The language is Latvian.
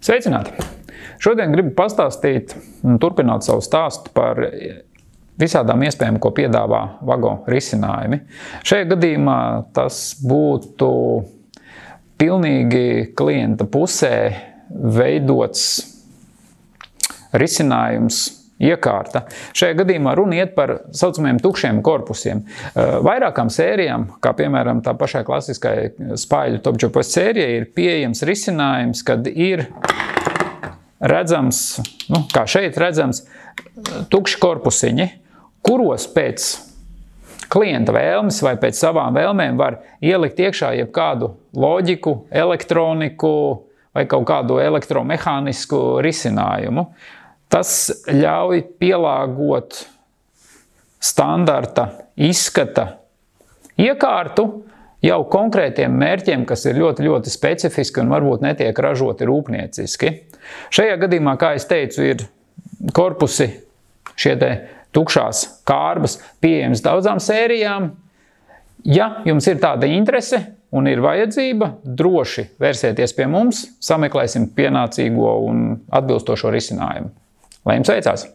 Sveicināti! Šodien gribu pastāstīt un turpināt savu stāstu par visādām iespējām, ko piedāvā VAGO risinājumi. Šajā gadījumā tas būtu pilnīgi klienta pusē veidots risinājums, iekārta. Šajā gadījumā runa iet par saucamajiem tukšiem korpusiem. Vairākām sērijām, kā piemēram tā pašai klasiskai spaiļu topdžopos sērijai, ir pieejams risinājums, kad ir redzams, kā šeit redzams, tukši korpusiņi, kuros pēc klienta vēlmes vai pēc savām vēlmēm var ielikt iekšā jebkādu loģiku, elektroniku vai kaut kādu elektromehānisku risinājumu. Tas ļauj pielāgot standarta izskata iekārtu jau konkrētiem mērķiem, kas ir ļoti, ļoti specifiski un varbūt netiek ražoti rūpnieciski. Šajā gadījumā, kā es teicu, ir korpusi, šie te tukšās kārbas, pieejams daudzām sērijām. Ja jums ir tāda interese un ir vajadzība, droši vērsieties pie mums, sameklēsim pienācīgo un atbilstošo risinājumu. Lai jums veicās!